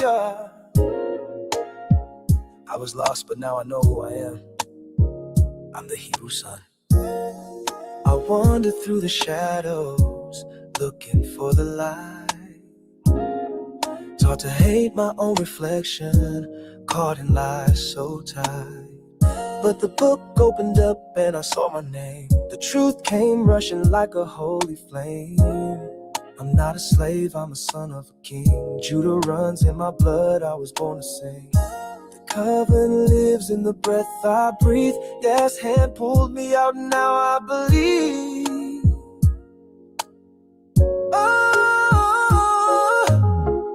yeah. I was lost, but now I know who I am. I'm the Hebrew son. I wandered through the shadows, looking for the light. Taught to hate my own reflection, caught in lies so tight. But the book opened up and I saw my name. The truth came rushing like a holy flame. I'm not a slave, I'm a son of a king. Judah runs in my blood, I was born to sing. The covenant lives in the breath I breathe. Dad's hand pulled me out, now I believe. Oh,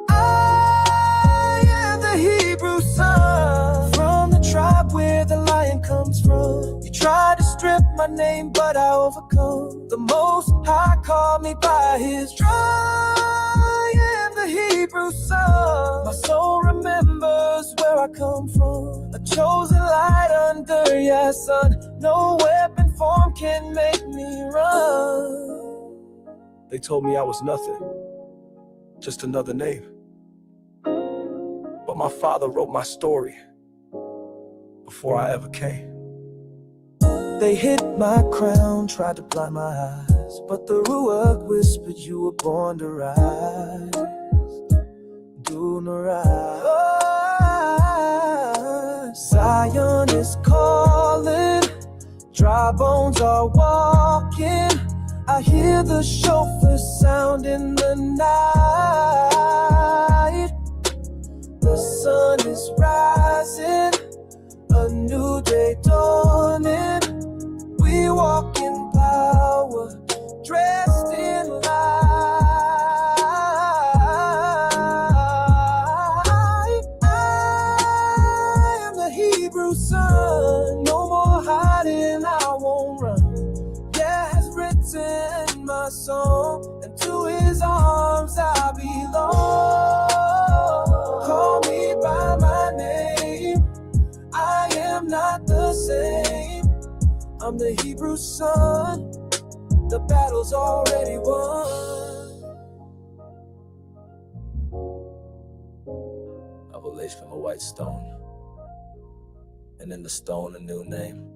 I am the Hebrew son, from the tribe where the lion comes from. You tried to strip my name, but I overcome. The Most High called me by his tribe. I am the Hebrew son. My soul remembers where I come from. A chosen light under your sun. No weapon formed can make me run. They told me I was nothing, just another name. But my father wrote my story before I ever came. They hit my crown, tried to blind my eyes, but the Ruach whispered you were born to rise. Do not rise. Zion is calling, dry bones are walking. I hear the chauffeur sound in the night. The sun is rising, a new day dawning. We walk in power, dressed in light. I am the Hebrew son, no more hiding, I won't run. Yeah, has written my song, and to his arms I belong. Call me by my name, I am not the same. I'm the Hebrew son, the battle's already won. I will lace from a white stone, and in the stone a new name.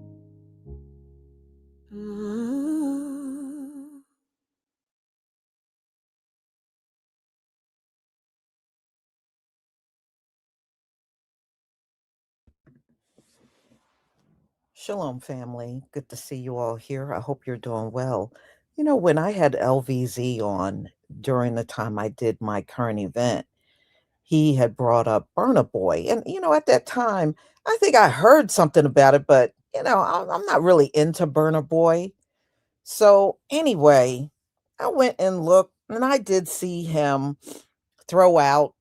Shalom, family. Good to see you all here. I hope you're doing well. You know, when I had LVZ on during the time I did my current event, he had brought up Burna Boy. And, at that time, I think I heard something about it, but, I'm not really into Burna Boy. So, anyway, I went and looked, and I did see him throw out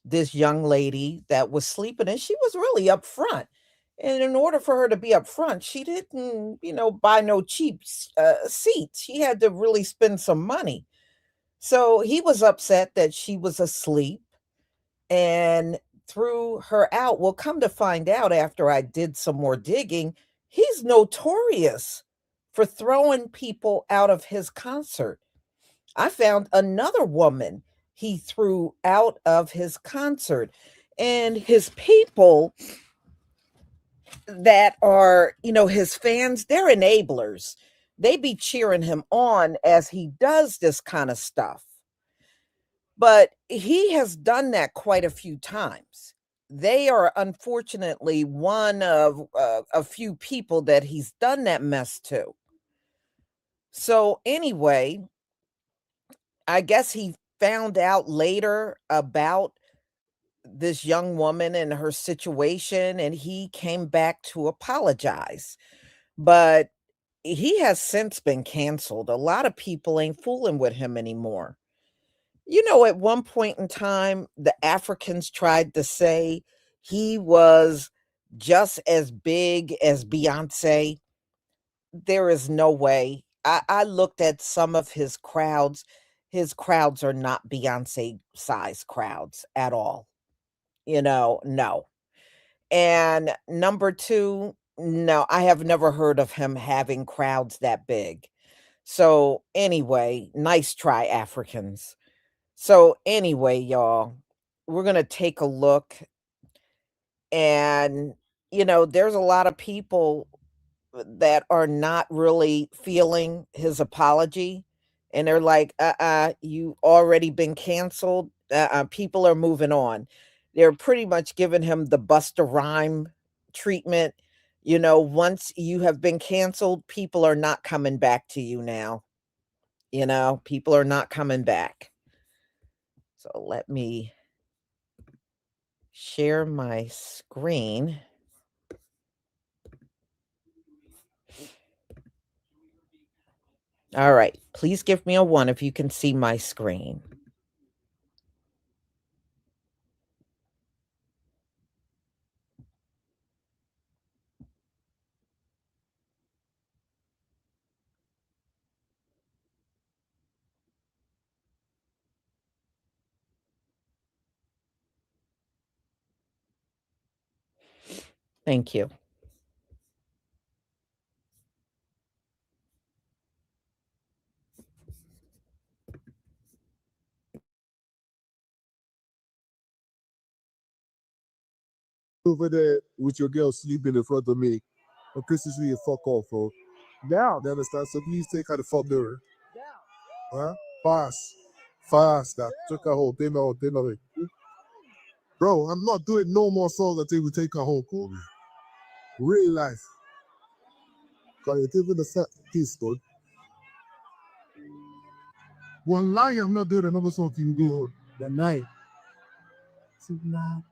this young lady that was sleeping, and she was really up front. And in order for her to be up front, she didn't, buy no cheap seats. She had to really spend some money. So he was upset that she was asleep and threw her out. Well, come to find out, after I did some more digging, he's notorious for throwing people out of his concert. I found another woman he threw out of his concert, and his people that are, his fans, they're enablers. They be cheering him on as he does this kind of stuff. But he has done that quite a few times. They are unfortunately one of a few people that he's done that mess to. So anyway, I guess he found out later about this young woman and her situation, and he came back to apologize. But he has since been canceled. A lot of people ain't fooling with him anymore. At one point in time, the Africans tried to say he was just as big as Beyonce. There is no way. I looked at some of his crowds. His crowds are not Beyonce size crowds at all. No. And number two, no, I have never heard of him having crowds that big. So anyway, nice try, Africans. So anyway, y'all, we're going to take a look. And, there's a lot of people that are not really feeling his apology. And they're like, you already been canceled. People are moving on. They're pretty much giving him the Busta Rhyme treatment. Once you have been canceled, people are not coming back to you now. People are not coming back. So let me share my screen. All right. Please give me a 1 if you can see my screen. Thank you. Over there with your girl sleeping in front of me. And Christmas Eve, fuck off, bro. Now. You understand? So please take her the fuck there. Huh? Fast. Fast. That took her home. Take her home. Take her home. Bro, I'm not doing no more songs until we take her home. Cool? Real life. Because you're taking the set piece, dude. One lie, I'm not doing another song till you go home. The night. Tonight.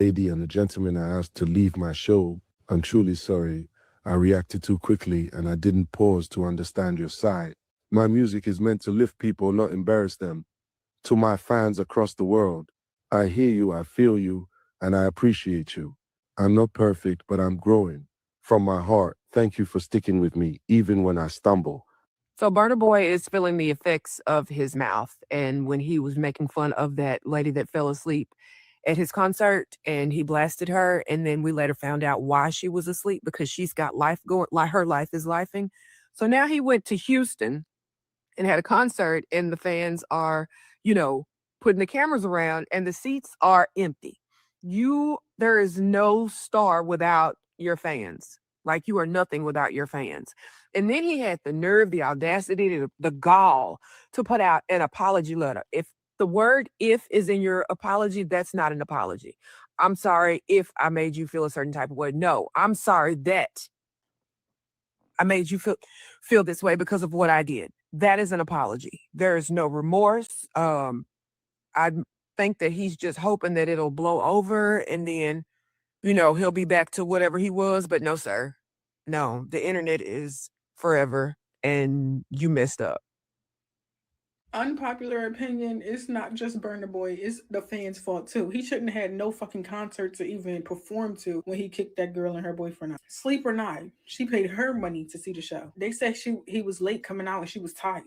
Lady and the gentleman I asked to leave my show, I'm truly sorry. I reacted too quickly and I didn't pause to understand your side. My music is meant to lift people, not embarrass them. To my fans across the world, I hear you, I feel you, and I appreciate you. I'm not perfect, but I'm growing. From my heart, thank you for sticking with me, even when I stumble. So Burna Boy is feeling the effects of his mouth. And when he was making fun of that lady that fell asleep at his concert and he blasted her, and then we later found out why she was asleep, because she's got life going, like her life is lifing. So now he went to Houston and had a concert, and the fans are, putting the cameras around and the seats are empty. There is no star without your fans. Like, you are nothing without your fans. And then he had the nerve, the audacity, the gall to put out an apology letter. If the word "if" is in your apology, that's not an apology. I'm sorry if I made you feel a certain type of way. No, I'm sorry that I made you feel this way because of what I did. That is an apology. There is no remorse. I think that he's just hoping that it'll blow over and then, he'll be back to whatever he was. But no, sir. No, the internet is forever and you messed up. Unpopular opinion, it's not just Burna Boy, it's the fans' fault too. He shouldn't have had no fucking concert to even perform to when he kicked that girl and her boyfriend out. Sleep or not, she paid her money to see the show. They said he was late coming out and she was tired.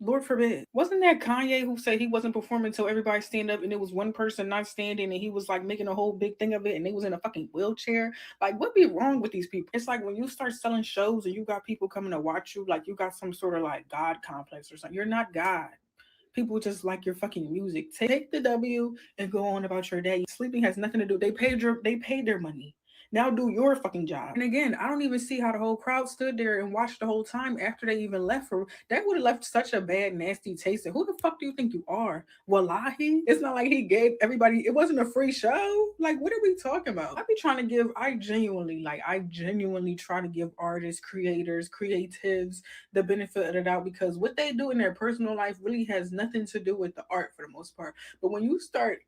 Lord forbid. Wasn't that Kanye who said he wasn't performing until everybody stand up and it was one person not standing and he was like making a whole big thing of it and they was in a fucking wheelchair? Like, what be wrong with these people? It's like when you start selling shows and you got people coming to watch you, like you got some sort of like God complex or something. You're not God. People just like your fucking music. Take the W and go on about your day. Sleeping has nothing to do. They paid their money. Now do your fucking job. And again, I don't even see how the whole crowd stood there and watched the whole time after they even left her. That would have left such a bad, nasty taste. And who the fuck do you think you are? Wallahi? It's not like he gave everybody, it wasn't a free show. Like, what are we talking about? I genuinely try to give artists, creators, creatives the benefit of the doubt, because what they do in their personal life really has nothing to do with the art for the most part. But when you start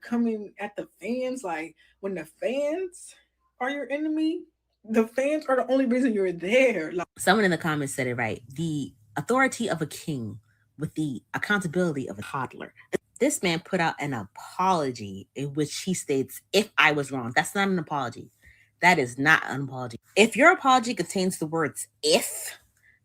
coming at the fans, like when the fans are your enemy, the fans are the only reason you're there. Like, someone in the comments said it right. The authority of a king with the accountability of a toddler. This man put out an apology in which he states, "If I was wrong." That's not an apology. That is not an apology. If your apology contains the words "if,"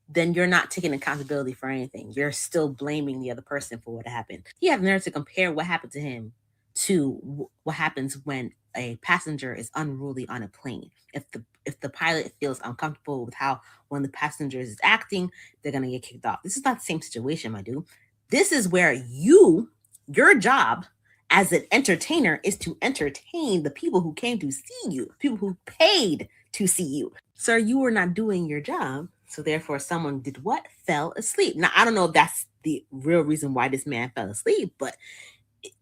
then you're not taking accountability for anything. You're still blaming the other person for what happened. He had the nerve to compare what happened to him to what happens when a passenger is unruly on a plane. If the if the pilot feels uncomfortable with how one of the passengers is acting, they're going to get kicked off. This is not the same situation, my dude. This is where your job as an entertainer is to entertain the people who came to see you, people who paid to see you. Sir, you were not doing your job. So therefore, someone did what? Fell asleep. Now, I don't know if that's the real reason why this man fell asleep, but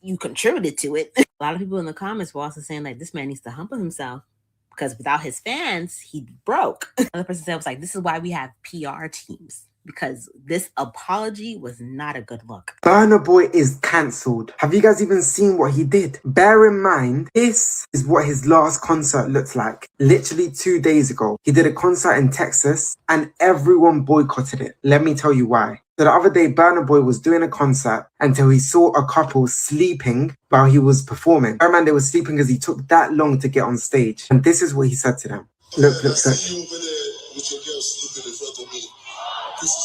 you contributed to it. A lot of people in the comments were also saying like, this man needs to humble himself because without his fans, he broke. Another person said was like, this is why we have PR teams, because this apology was not a good look. Burna Boy is cancelled. Have you guys even seen what he did? Bear in mind, this is what his last concert looked like. Literally 2 days ago, he did a concert in Texas and everyone boycotted it. Let me tell you why. So the other day, Burna Boy was doing a concert until he saw a couple sleeping while he was performing. Bear in mind, they were sleeping because he took that long to get on stage. And this is what he said to them. Look. You over there with your girl sleeping in front of me. This is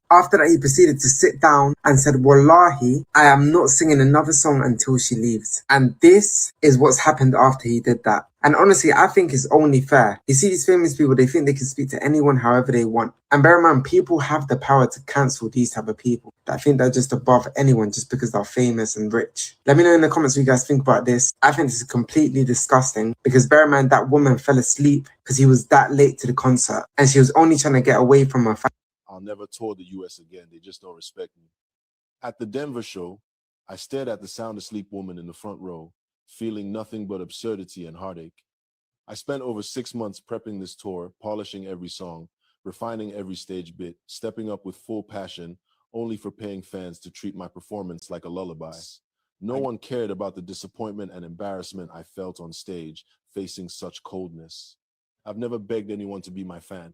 After that, he proceeded to sit down and said, Wallahi, I am not singing another song until she leaves. And this is what's happened after he did that. And honestly, I think it's only fair. You see these famous people, they think they can speak to anyone however they want. And bear in mind, people have the power to cancel these type of people. I think they're just above anyone just because they're famous and rich. Let me know in the comments what you guys think about this. I think this is completely disgusting because bear in mind, that woman fell asleep because he was that late to the concert. And she was only trying to get away from her family. I'll never tour the US again. They just don't respect me. At the Denver show, I stared at the sound asleep woman in the front row, feeling nothing but absurdity and heartache. I spent over 6 months prepping this tour, polishing every song, refining every stage bit, stepping up with full passion, only for paying fans to treat my performance like a lullaby. No one cared about the disappointment and embarrassment I felt on stage, facing such coldness. I've never begged anyone to be my fan.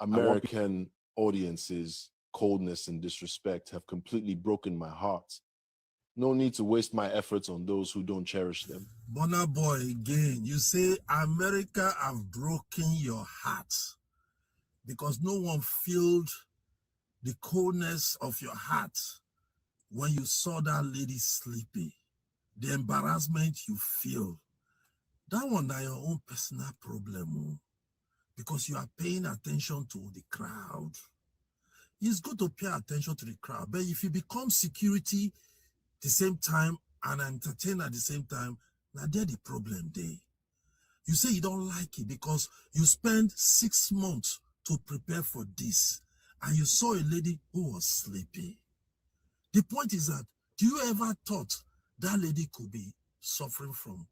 American audiences, coldness and disrespect have completely broken my heart. No need to waste my efforts on those who don't cherish them. Burna Boy, again, you say America have broken your heart because no one felt the coldness of your heart when you saw that lady sleeping. The embarrassment you feel. That one is your own personal problem because you are paying attention to the crowd. It's good to pay attention to the crowd, but if you become security at the same time and entertain at the same time, now there's the problem there. You say you don't like it because you spend 6 months to prepare for this and you saw a lady who was sleeping. The point is that, do you ever thought that lady could be suffering from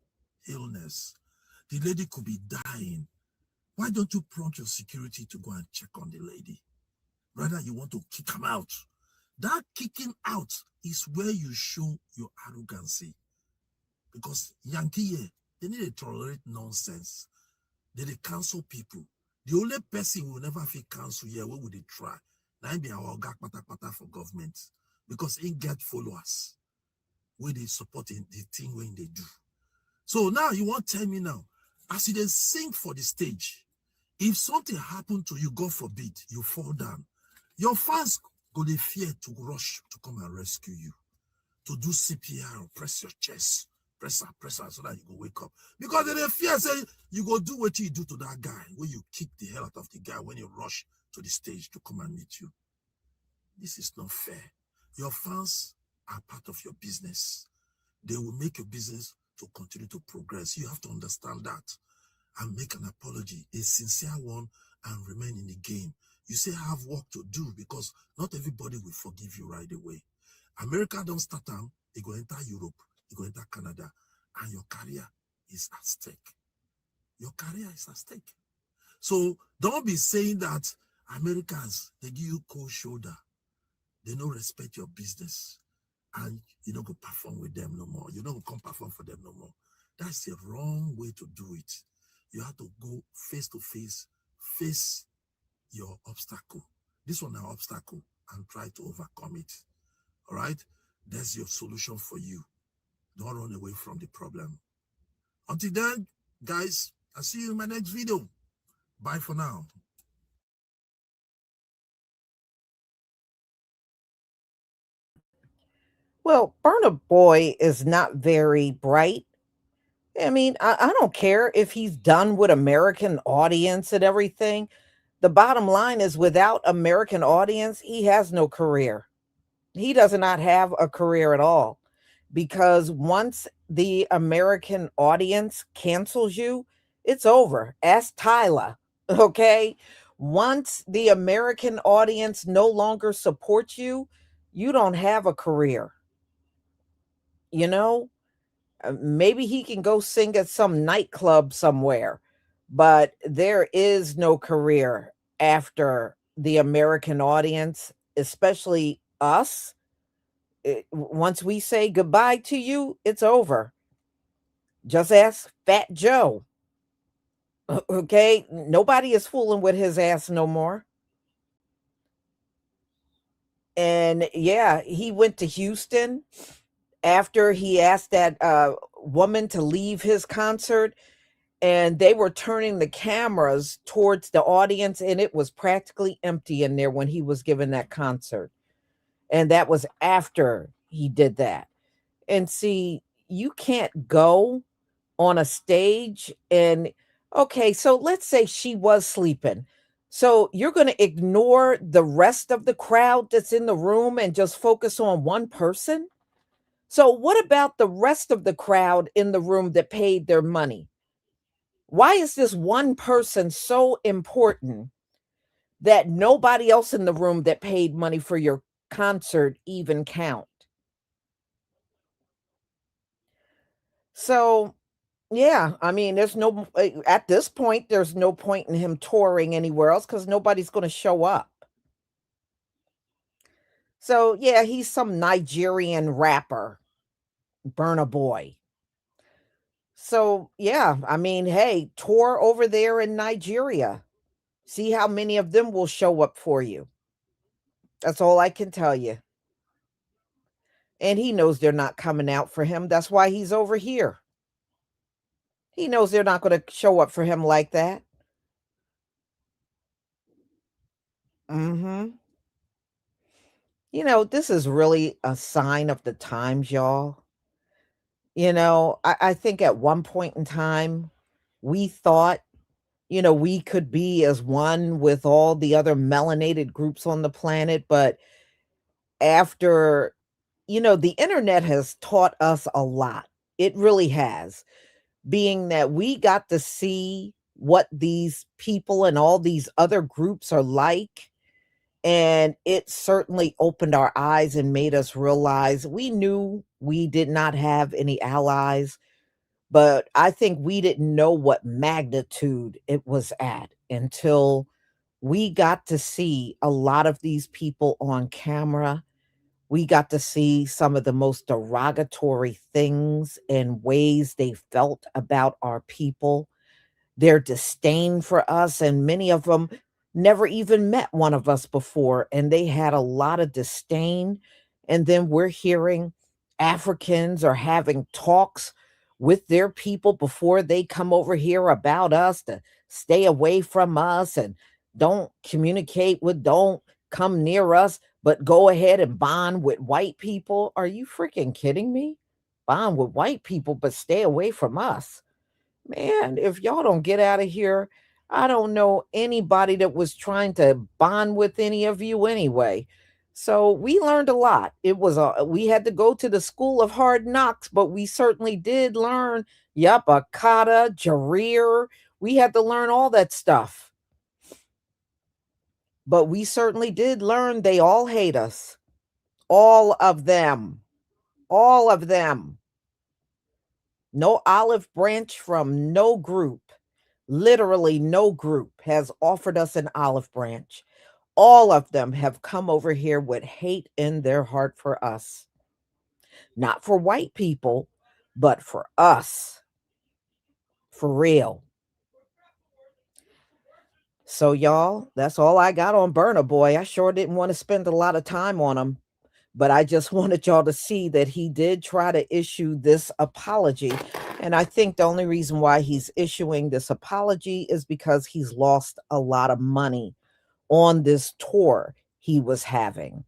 illness? The lady could be dying. Why don't you prompt your security to go and check on the lady? Rather, you want to kick him out. That kicking out is where you show your arrogancy. Because Yankee here, they need to tolerate nonsense. They cancel people. The only person who will never feel cancel here, what would they try? Now be our gag pata for government. Because it get followers where they support the thing when they do. So now you want to tell me now, as you then sing for the stage, if something happened to you, God forbid, you fall down, your fans go they fear to rush to come and rescue you, to do CPR or press your chest, press her so that you go wake up. Because they fear say you go do what you do to that guy when you kick the hell out of the guy when you rush to the stage to come and meet you. This is not fair. Your fans are part of your business. They will make your business to continue to progress. You have to understand that and make an apology, a sincere one, and remain in the game. You say I have work to do because not everybody will forgive you right away. America don't start them, they go enter Europe, they go enter Canada, and your career is at stake. Your career is at stake. So don't be saying that Americans, they give you cold shoulder. They don't respect your business. And you don't go perform with them no more. You don't come perform for them no more. That's the wrong way to do it. You have to go face to face your obstacle. This one is an obstacle and try to overcome it. All right? That's your solution for you. Don't run away from the problem. Until then, guys, I'll see you in my next video. Bye for now. Well, Burna Boy is not very bright. I mean, I don't care if he's done with American audience and everything. The bottom line is without American audience, he has no career. He does not have a career at all because once the American audience cancels you, it's over. Ask Tyler, okay? Once the American audience no longer supports you, you don't have a career, you know? Maybe he can go sing at some nightclub somewhere, but there is no career after the American audience, especially us. Once we say goodbye to you, it's over. Just ask Fat Joe. Okay? Nobody is fooling with his ass no more. And yeah, he went to Houston after he asked that woman to leave his concert, and they were turning the cameras towards the audience, and it was practically empty in there when he was giving that concert. And that was after he did that. And see, you can't go on a stage and okay, so let's say she was sleeping. So you're going to ignore the rest of the crowd that's in the room and just focus on one person? So what about the rest of the crowd in the room that paid their money? Why is this one person so important that nobody else in the room that paid money for your concert even count? So yeah, I mean, there's no at this point, there's no point in him touring anywhere else because nobody's going to show up. So yeah, he's some Nigerian rapper, Burna Boy. So yeah, I mean, hey, tour over there in Nigeria. See how many of them will show up for you. That's all I can tell you. And he knows they're not coming out for him. That's why he's over here. He knows they're not going to show up for him like that. Mhm. This is really a sign of the times, y'all. I think at one point in time, we thought, we could be as one with all the other melanated groups on the planet. But after, the internet has taught us a lot. It really has, being that we got to see what these people and all these other groups are like. And it certainly opened our eyes and made us realize we knew we did not have any allies, but I think we didn't know what magnitude it was at until we got to see a lot of these people on camera. We got to see some of the most derogatory things and ways they felt about our people, their disdain for us, and many of them never even met one of us before, and they had a lot of disdain. And then we're hearing Africans are having talks with their people before they come over here about us to stay away from us and don't come near us, but go ahead and bond with white people. Are you freaking kidding me? Bond with white people, but stay away from us. Man, if y'all don't get out of here, I don't know anybody that was trying to bond with any of you anyway. So we learned a lot. We had to go to the school of hard knocks, but we certainly did learn, yep, Akata, Jareer. We had to learn all that stuff. But we certainly did learn they all hate us. All of them. All of them. No olive branch from no group. Literally, no group has offered us an olive branch. All of them have come over here with hate in their heart for us. Not for white people, but for us. For real. So, y'all, that's all I got on Burna Boy. I sure didn't want to spend a lot of time on him, but I just wanted y'all to see that he did try to issue this apology. And I think the only reason why he's issuing this apology is because he's lost a lot of money on this tour he was having.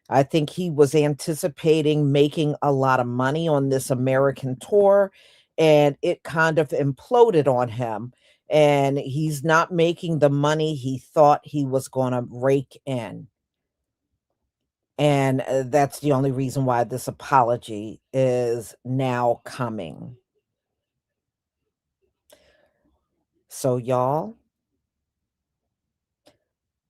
I think he was anticipating making a lot of money on this American tour, and it kind of imploded on him. And he's not making the money he thought he was going to rake in. And that's the only reason why this apology is now coming. So, y'all,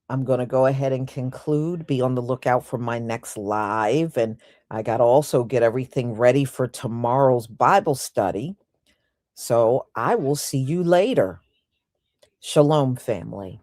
I'm going to go ahead and conclude. Be on the lookout for my next live. And I got to also get everything ready for tomorrow's Bible study. So I will see you later. Shalom, family.